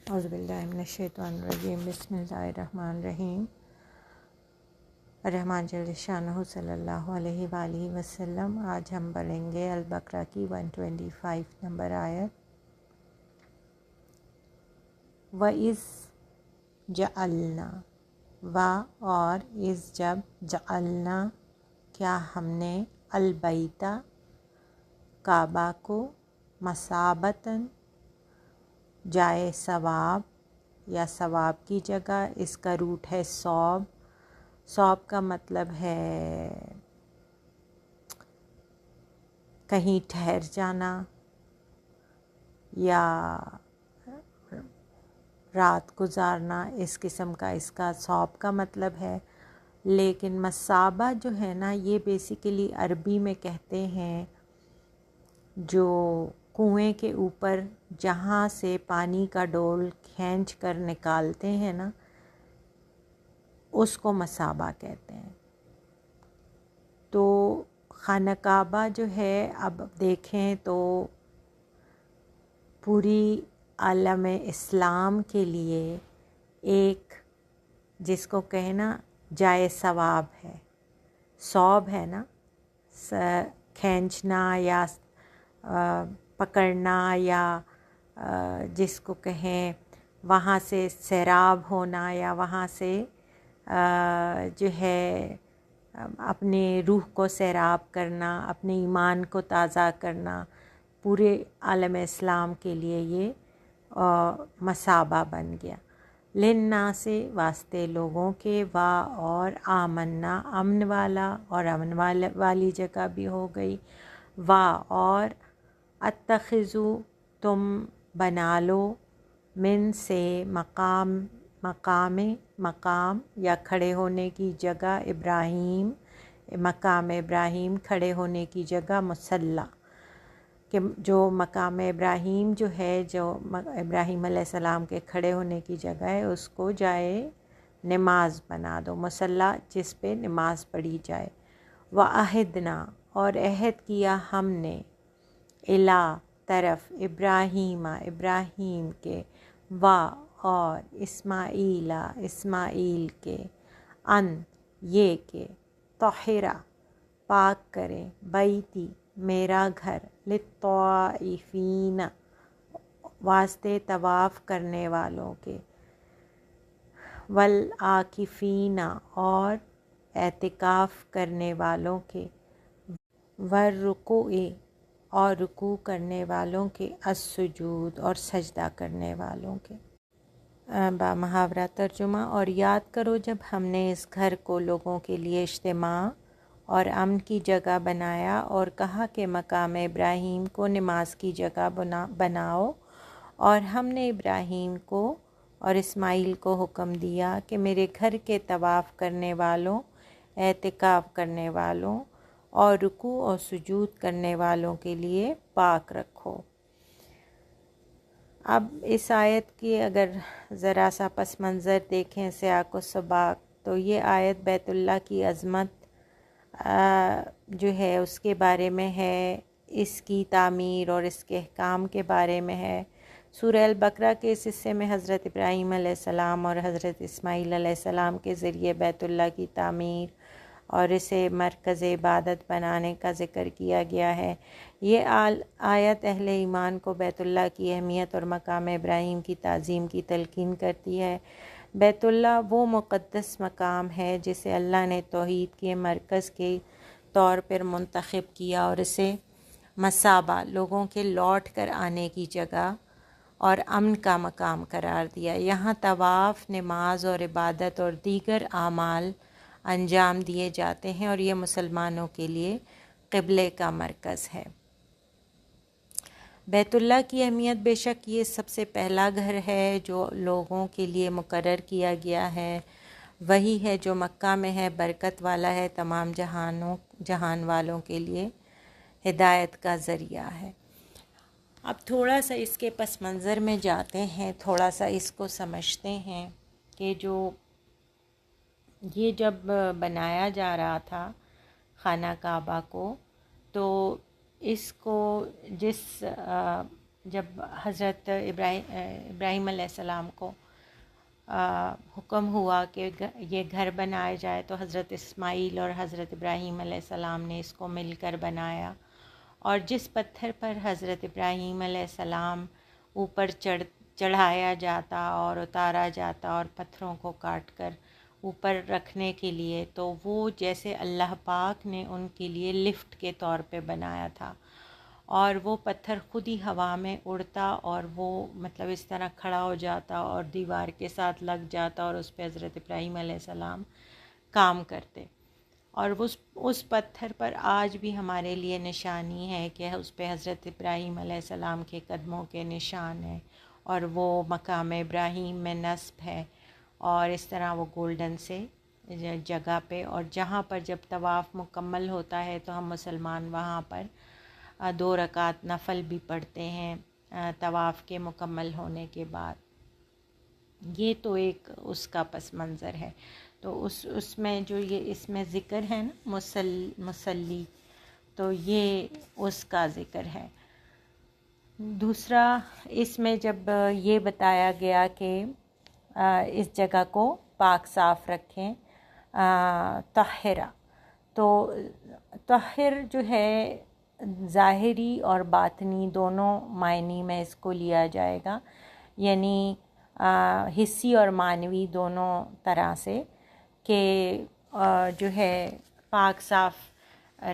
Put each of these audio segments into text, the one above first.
اعوذ باللہ من الشیطان الرجیم بسم اللہ الرحمن الرحیم رحمان جل شانہ صلی اللہ علیہ وآلہ وسلم۔ آج ہم پڑھیں گے البقرہ کی 125 نمبر آیت۔ وَإِذْ جَعَلْنَا، اور اِذ جب، جعلنا کیا ہم نے، البیتہ کعبہ کو، مثابتاً جائے ثواب یا ثواب کی جگہ۔ اس کا روٹ ہے صوب۔ صوب کا مطلب ہے کہیں ٹھہر جانا یا رات گزارنا، اس قسم کا اس کا صوب کا مطلب ہے۔ لیکن مثابہ جو ہے نا، یہ بیسیکلی عربی میں کہتے ہیں جو کنویں کے اوپر جہاں سے پانی کا ڈول کھینچ کر نکالتے ہیں نا، اس کو مثابہ کہتے ہیں۔ تو خانہ کعبہ جو ہے، اب دیکھیں تو پوری عالم اسلام کے لیے ایک، جس کو کہنا جائے ثواب ہے، صوب ہے نا، کھینچنا یا پکڑنا یا جس کو کہیں وہاں سے سیراب ہونا یا وہاں سے جو ہے اپنے روح کو سیراب کرنا، اپنے ایمان کو تازہ کرنا، پورے عالم اسلام کے لیے یہ مثابہ بن گیا۔ للناس واسطے لوگوں کے، اور آمنا امن والا، اور امن والی جگہ بھی ہو گئی، اور اتخذو تم بنا لو، من سے مقام یا کھڑے ہونے کی جگہ، ابراہیم مقام ابراہیم کھڑے ہونے کی جگہ، مصلی کہ جو مقام ابراہیم جو ہے، جو ابراہیم علیہ السلام کے کھڑے ہونے کی جگہ ہے، اس کو جائے نماز بنا دو، مصلی جس پہ نماز پڑھی جائے۔ وعہدنا، اور عہد کیا ہم نے، الی طرف، ابراہیم کے، اور اسماعیل کے، ان یہ کہ، طہرا پاک کرے، بیتی میرا گھر، للطائفین واسطے طواف کرنے والوں کے، والعاکفین اور اعتکاف کرنے والوں کے، والرکوع اور رکوع کرنے والوں کے، السجود اور سجدہ کرنے والوں کے۔ محاورہ ترجمہ۔ اور یاد کرو جب ہم نے اس گھر کو لوگوں کے لیے اجتماع اور امن کی جگہ بنایا، اور کہا کہ مقام ابراہیم کو نماز کی جگہ بناؤ، اور ہم نے ابراہیم کو اور اسماعیل کو حکم دیا کہ میرے گھر کے طواف کرنے والوں، اعتکاف کرنے والوں اور رکوع اور سجود کرنے والوں کے لیے پاک رکھو۔ اب اس آیت کی اگر ذرا سا پس منظر دیکھیں، سیاق و سباق، تو یہ آیت بیت اللہ کی عظمت جو ہے اس کے بارے میں ہے، اس کی تعمیر اور اس کے احکام کے بارے میں ہے۔ سورہ البقرہ کے اس حصے میں حضرت ابراہیم علیہ السلام اور حضرت اسماعیل علیہ السلام کے ذریعے بیت اللہ کی تعمیر اور اسے مرکز عبادت بنانے کا ذکر کیا گیا ہے۔ یہ آیت اہل ایمان کو بیت اللہ کی اہمیت اور مقام ابراہیم کی تعظیم کی تلقین کرتی ہے۔ بیت اللہ وہ مقدس مقام ہے جسے اللہ نے توحید کے مرکز کے طور پر منتخب کیا اور اسے مثابہ، لوگوں کے لوٹ کر آنے کی جگہ اور امن کا مقام قرار دیا۔ یہاں طواف، نماز اور عبادت اور دیگر اعمال انجام دیے جاتے ہیں، اور یہ مسلمانوں کے لیے قبلے کا مرکز ہے۔ بیت اللہ کی اہمیت، بے شک یہ سب سے پہلا گھر ہے جو لوگوں کے لیے مقرر کیا گیا ہے، وہی ہے جو مکہ میں ہے، برکت والا ہے، تمام جہان والوں کے لیے ہدایت کا ذریعہ ہے۔ اب تھوڑا سا اس کے پس منظر میں جاتے ہیں، تھوڑا سا اس کو سمجھتے ہیں کہ جو یہ جب بنایا جا رہا تھا خانہ کعبہ کو، تو اس کو جس جب حضرت ابراہیم علیہ السلام کو حکم ہوا کہ یہ گھر بنایا جائے، تو حضرت اسماعیل اور حضرت ابراہیم علیہ السلام نے اس کو مل کر بنایا، اور جس پتھر پر حضرت ابراہیم علیہ السلام اوپر چڑھایا جاتا اور اتارا جاتا اور پتھروں کو کاٹ کر اوپر رکھنے کے لیے، تو وہ جیسے اللہ پاک نے ان کے لیے لفٹ کے طور پہ بنایا تھا، اور وہ پتھر خود ہی ہوا میں اڑتا اور وہ مطلب اس طرح کھڑا ہو جاتا اور دیوار کے ساتھ لگ جاتا، اور اس پہ حضرت ابراہیم علیہ السلام کام کرتے، اور اس پتھر پر آج بھی ہمارے لیے نشانی ہے کہ اس پہ حضرت ابراہیم علیہ السلام کے قدموں کے نشان ہیں، اور وہ مقام ابراہیم میں نصب ہے، اور اس طرح وہ گولڈن سے جگہ پہ، اور جہاں پر جب طواف مکمل ہوتا ہے تو ہم مسلمان وہاں پر 2 رکعت نفل بھی پڑھتے ہیں طواف کے مکمل ہونے کے بعد۔ یہ تو ایک اس کا پس منظر ہے۔ تو اس میں جو یہ اس میں ذکر ہے نا مصلی، تو یہ اس کا ذکر ہے۔ دوسرا اس میں جب یہ بتایا گیا کہ اس جگہ کو پاک صاف رکھیں، طاہرہ، تو طاہر جو ہے ظاہری اور باطنی دونوں معنی میں اس کو لیا جائے گا، یعنی حسی اور معنوی دونوں طرح سے، کہ جو ہے پاک صاف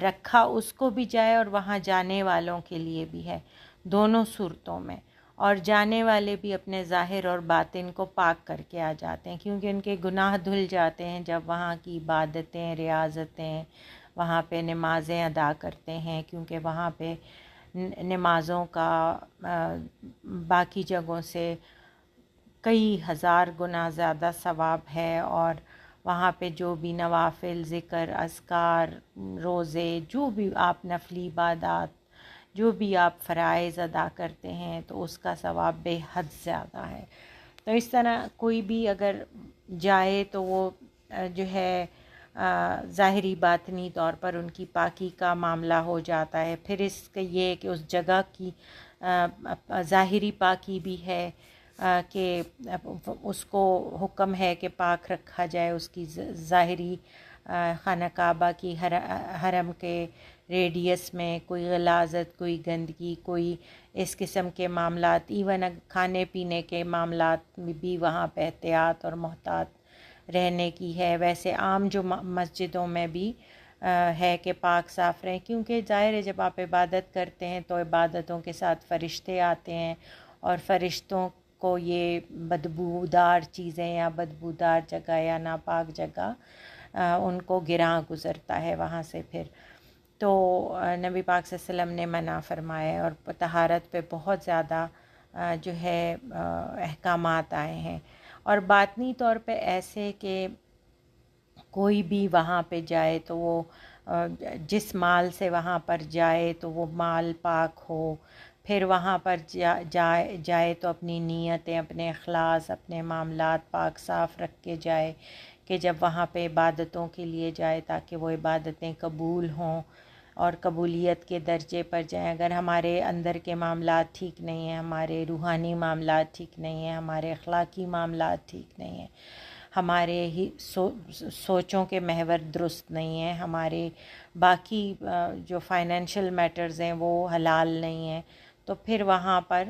رکھا اس کو بھی جائے اور وہاں جانے والوں کے لیے بھی ہے، دونوں صورتوں میں، اور جانے والے بھی اپنے ظاہر اور باطن کو پاک کر کے آ جاتے ہیں، کیونکہ ان کے گناہ دھل جاتے ہیں جب وہاں کی عبادتیں، ریاضتیں، وہاں پہ نمازیں ادا کرتے ہیں، کیونکہ وہاں پہ نمازوں کا باقی جگہوں سے کئی ہزار گنا زیادہ ثواب ہے، اور وہاں پہ جو بھی نوافل، ذکر، اذکار، روزے، جو بھی آپ نفلی عبادات، جو بھی آپ فرائض ادا کرتے ہیں، تو اس کا ثواب بے حد زیادہ ہے۔ تو اس طرح کوئی بھی اگر جائے تو وہ جو ہے ظاہری باطنی طور پر ان کی پاکی کا معاملہ ہو جاتا ہے۔ پھر اس کا یہ کہ اس جگہ کی ظاہری پاکی بھی ہے، کہ اس کو حکم ہے کہ پاک رکھا جائے، اس کی ظاہری خانہ کعبہ کی حرم کے ریڈیس میں کوئی غلاظت، کوئی گندگی، کوئی اس قسم کے معاملات، ایون کھانے پینے کے معاملات میں بھی وہاں پہ احتیاط اور محتاط رہنے کی ہے۔ ویسے عام جو مسجدوں میں بھی ہے کہ پاک صاف رہیں، کیونکہ ظاہر ہے جب آپ عبادت کرتے ہیں تو عبادتوں کے ساتھ فرشتے آتے ہیں، اور فرشتوں کو یہ بدبودار چیزیں یا بدبودار جگہ یا ناپاک جگہ ان کو گراں گزرتا ہے وہاں سے۔ پھر تو نبی پاک صلی اللہ علیہ وسلم نے منع فرمایا ہے، اور طہارت پہ بہت زیادہ جو ہے احکامات آئے ہیں، اور باطنی طور پہ ایسے کہ کوئی بھی وہاں پہ جائے تو وہ جس مال سے وہاں پر جائے تو وہ مال پاک ہو، پھر وہاں پر جائے تو اپنی نیتیں، اپنے اخلاص، اپنے معاملات پاک صاف رکھ کے جائے، کہ جب وہاں پہ عبادتوں کے لیے جائے تاکہ وہ عبادتیں قبول ہوں اور قبولیت کے درجے پر جائیں۔ اگر ہمارے اندر کے معاملات ٹھیک نہیں ہیں، ہمارے روحانی معاملات ٹھیک نہیں ہیں، ہمارے اخلاقی معاملات ٹھیک نہیں ہیں، ہمارے ہی سوچوں کے محور درست نہیں ہیں، ہمارے باقی جو فائنینشیل میٹرز ہیں وہ حلال نہیں ہیں، تو پھر وہاں پر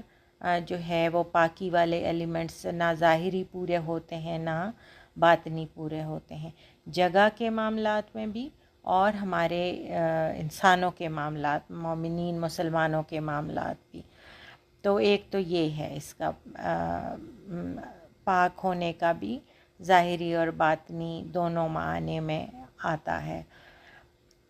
جو ہے وہ پاکی والے ایلیمنٹس نہ ظاہری پورے ہوتے ہیں نہ باطنی پورے ہوتے ہیں، جگہ کے معاملات میں بھی اور ہمارے انسانوں کے معاملات، مومنین مسلمانوں کے معاملات بھی۔ تو ایک تو یہ ہے اس کا پاک ہونے کا بھی ظاہری اور باطنی دونوں معنی میں آتا ہے۔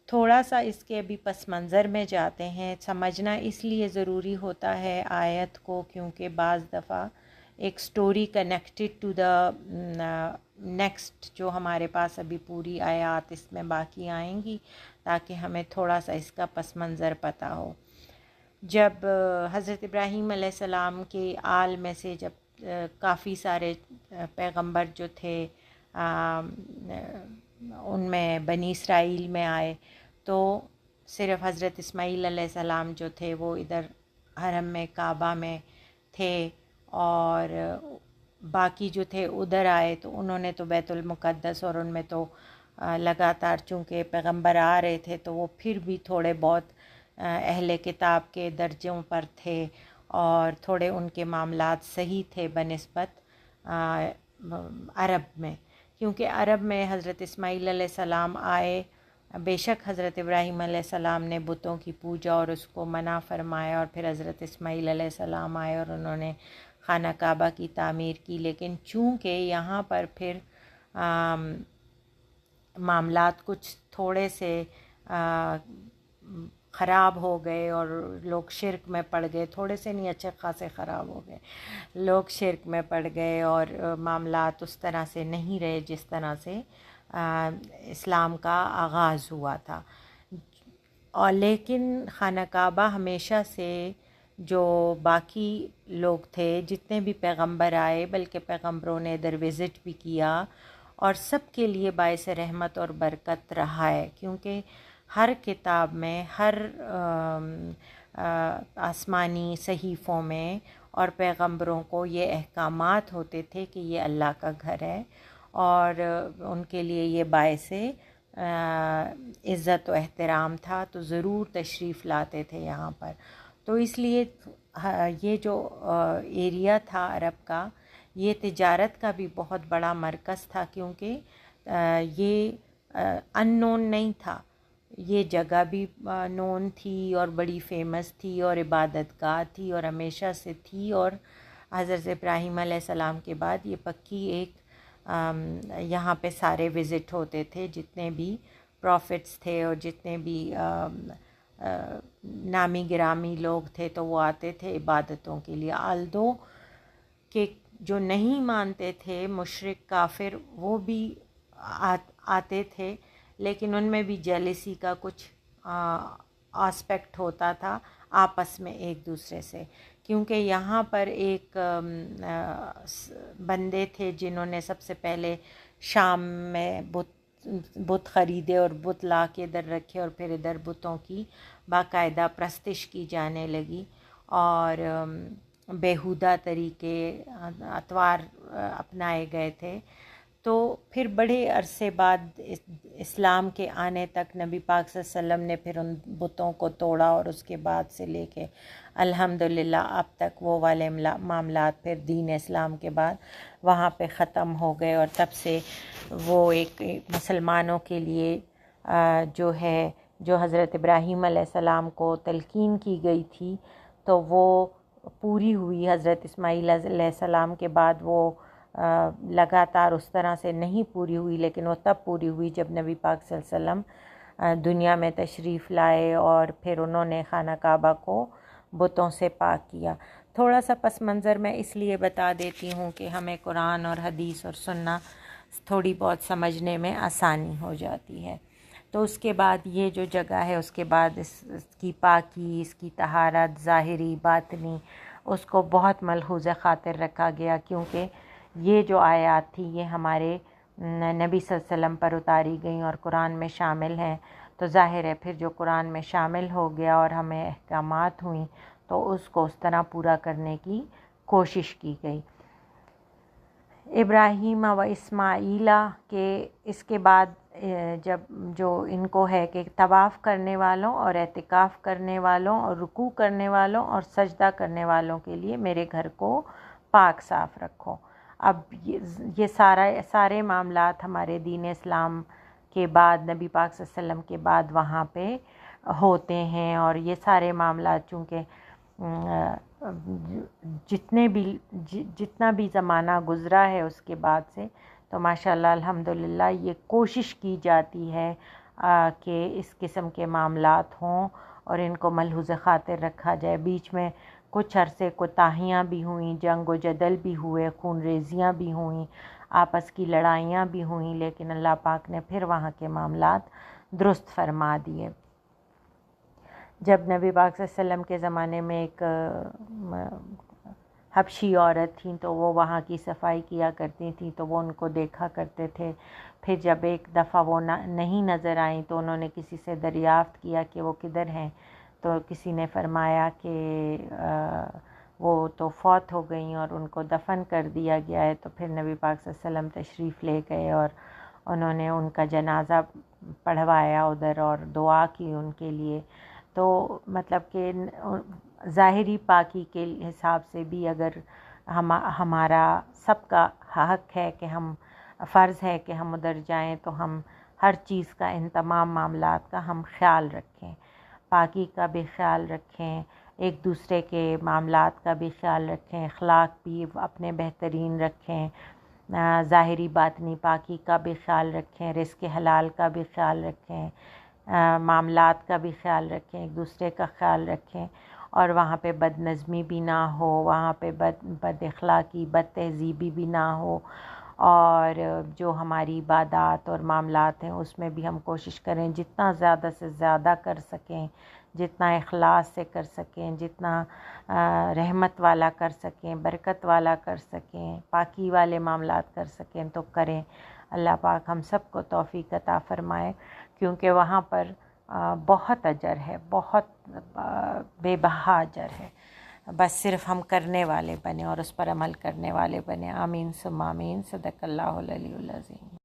تھوڑا سا اس کے ابھی پس منظر میں جاتے ہیں، سمجھنا اس لیے ضروری ہوتا ہے آیت کو، کیونکہ بعض دفعہ ایک story connected to the next جو ہمارے پاس ابھی پوری آیات اس میں باقی آئیں گی، تاکہ ہمیں تھوڑا سا اس کا پس منظر پتہ ہو۔ جب حضرت ابراہیم علیہ السلام کے آل میں سے جب کافی سارے پیغمبر جو تھے ان میں بنی اسرائیل میں آئے، تو صرف حضرت اسماعیل علیہ السلام جو تھے وہ ادھر حرم میں کعبہ میں تھے، اور باقی جو تھے ادھر آئے تو انہوں نے تو بیت المقدس، اور ان میں تو لگاتار چونکہ پیغمبر آ رہے تھے تو وہ پھر بھی تھوڑے بہت اہل کتاب کے درجوں پر تھے، اور تھوڑے ان کے معاملات صحیح تھے بنسبت عرب میں، کیونکہ عرب میں حضرت اسماعیل علیہ السلام آئے، بے شک حضرت ابراہیم علیہ السلام نے بتوں کی پوجا اور اس کو منع فرمایا، اور پھر حضرت اسماعیل علیہ السلام آئے اور انہوں نے خانہ کعبہ کی تعمیر کی، لیکن چونکہ یہاں پر پھر معاملات کچھ تھوڑے سے خراب ہو گئے، اور لوگ شرک میں پڑ گئے، تھوڑے سے نہیں اچھے خاصے خراب ہو گئے، لوگ شرک میں پڑ گئے، اور معاملات اس طرح سے نہیں رہے جس طرح سے اسلام کا آغاز ہوا تھا۔ اور لیکن خانہ کعبہ ہمیشہ سے جو باقی لوگ تھے، جتنے بھی پیغمبر آئے، بلکہ پیغمبروں نے ادھر وزٹ بھی کیا، اور سب کے لیے باعث رحمت اور برکت رہا ہے، کیونکہ ہر کتاب میں، ہر آسمانی صحیفوں میں اور پیغمبروں کو یہ احکامات ہوتے تھے کہ یہ اللہ کا گھر ہے، اور ان کے لیے یہ باعث عزت و احترام تھا، تو ضرور تشریف لاتے تھے یہاں پر۔ تو اس لیے یہ جو ایریا تھا عرب کا، یہ تجارت کا بھی بہت بڑا مرکز تھا، کیونکہ یہ ان نون نہیں تھا، یہ جگہ بھی نون تھی اور بڑی فیمس تھی، اور عبادت گاہ تھی، اور ہمیشہ سے تھی، اور حضرت ابراہیم علیہ السلام کے بعد یہ پکی ایک یہاں پہ سارے وزٹ ہوتے تھے، جتنے بھی پروفٹس تھے اور جتنے بھی نامی گرامی لوگ تھے تو وہ آتے تھے عبادتوں کے لیے۔ آلدو کہ جو نہیں مانتے تھے مشرک کافر، وہ بھی آتے تھے، لیکن ان میں بھی جیلسی کا کچھ آسپیکٹ ہوتا تھا آپس میں ایک دوسرے سے، کیونکہ یہاں پر ایک بندے تھے جنہوں نے سب سے پہلے شام میں بت خریدے اور بت لا کے ادھر رکھے، اور پھر ادھر بتوں کی باقاعدہ پرستش کی جانے لگی، اور بیہودہ طریقے اطوار اپنائے گئے تھے۔ تو پھر بڑے عرصے بعد اسلام کے آنے تک نبی پاک صلی اللہ علیہ وسلم نے پھر ان بتوں کو توڑا، اور اس کے بعد سے لے کے الحمدللہ اب تک وہ والے معاملات پھر دین اسلام کے بعد وہاں پہ ختم ہو گئے، اور تب سے وہ ایک مسلمانوں کے لیے جو ہے، جو حضرت ابراہیم علیہ السلام کو تلقین کی گئی تھی تو وہ پوری ہوئی۔ حضرت اسماعیل علیہ السلام کے بعد وہ لگاتار اس طرح سے نہیں پوری ہوئی، لیکن وہ تب پوری ہوئی جب نبی پاک صلی اللہ علیہ وسلم دنیا میں تشریف لائے، اور پھر انہوں نے خانہ کعبہ کو بتوں سے پاک کیا۔ تھوڑا سا پس منظر میں اس لیے بتا دیتی ہوں کہ ہمیں قرآن اور حدیث اور سننا تھوڑی بہت سمجھنے میں آسانی ہو جاتی ہے۔ تو اس کے بعد یہ جو جگہ ہے، اس کے بعد اس کی پاکی، اس کی طہارت ظاہری باطنی، اس کو بہت ملحوظ خاطر رکھا گیا، کیونکہ یہ جو آیات تھی یہ ہمارے نبی صلی اللہ علیہ وسلم پر اتاری گئیں اور قرآن میں شامل ہیں، تو ظاہر ہے پھر جو قرآن میں شامل ہو گیا اور ہمیں احکامات ہوئیں تو اس کو اس طرح پورا کرنے کی کوشش کی گئی۔ ابراہیم و اسماعیلہ کے اس کے بعد جب جو ان کو ہے کہ طواف کرنے والوں اور اعتکاف کرنے والوں اور رکوع کرنے والوں اور سجدہ کرنے والوں کے لیے میرے گھر کو پاک صاف رکھو۔ اب یہ سارے معاملات ہمارے دین اسلام کے بعد، نبی پاک صلی اللہ علیہ وسلم کے بعد وہاں پہ ہوتے ہیں، اور یہ سارے معاملات چونکہ جتنا بھی زمانہ گزرا ہے اس کے بعد سے، تو ماشاءاللہ الحمدللہ یہ کوشش کی جاتی ہے کہ اس قسم کے معاملات ہوں اور ان کو ملحوظ خاطر رکھا جائے۔ بیچ میں کچھ عرصے کوتاہیاں بھی ہوئیں، جنگ و جدل بھی ہوئے، خون ریزیاں بھی ہوئیں، آپس کی لڑائیاں بھی ہوئیں، لیکن اللہ پاک نے پھر وہاں کے معاملات درست فرما دیے۔ جب نبی پاک صلی اللہ علیہ وسلم کے زمانے میں ایک حبشی عورت تھیں تو وہ وہاں کی صفائی کیا کرتی تھیں، تو وہ ان کو دیکھا کرتے تھے۔ پھر جب ایک دفعہ وہ نہیں نظر آئیں تو انہوں نے کسی سے دریافت کیا کہ وہ کدھر ہیں، تو کسی نے فرمایا کہ وہ تو فوت ہو گئیں اور ان کو دفن کر دیا گیا ہے، تو پھر نبی پاک صلی اللہ علیہ وسلم تشریف لے گئے اور انہوں نے ان کا جنازہ پڑھوایا ادھر اور دعا کی ان کے لیے. تو مطلب کہ ظاہری پاکی کے حساب سے بھی اگر ہمارا سب کا حق ہے کہ ہم فرض ہے کہ ہم ادھر جائیں، تو ہم ہر چیز کا، ان تمام معاملات کا ہم خیال رکھیں، پاکی کا بھی خیال رکھیں، ایک دوسرے کے معاملات کا بھی خیال رکھیں، اخلاق بھی اپنے بہترین رکھیں، ظاہری باطنی پاکی کا بھی خیال رکھیں، رزق حلال کا بھی خیال رکھیں، معاملات کا بھی خیال رکھیں، ایک دوسرے کا خیال رکھیں، اور وہاں پہ بد نظمی بھی نہ ہو، وہاں پہ بد اخلاقی، بد تہذیبی بھی نہ ہو، اور جو ہماری عبادات اور معاملات ہیں اس میں بھی ہم کوشش کریں جتنا زیادہ سے زیادہ کر سکیں، جتنا اخلاص سے کر سکیں، جتنا رحمت والا کر سکیں، برکت والا کر سکیں، پاکی والے معاملات کر سکیں تو کریں. اللہ پاک ہم سب کو توفیق عطا فرمائے، کیونکہ وہاں پر بہت اجر ہے، بہت بے بہا اجر ہے. بس صرف ہم کرنے والے بنیں اور اس پر عمل کرنے والے بنیں. آمین ثم آمین. صدق اللہ العلی العظیم.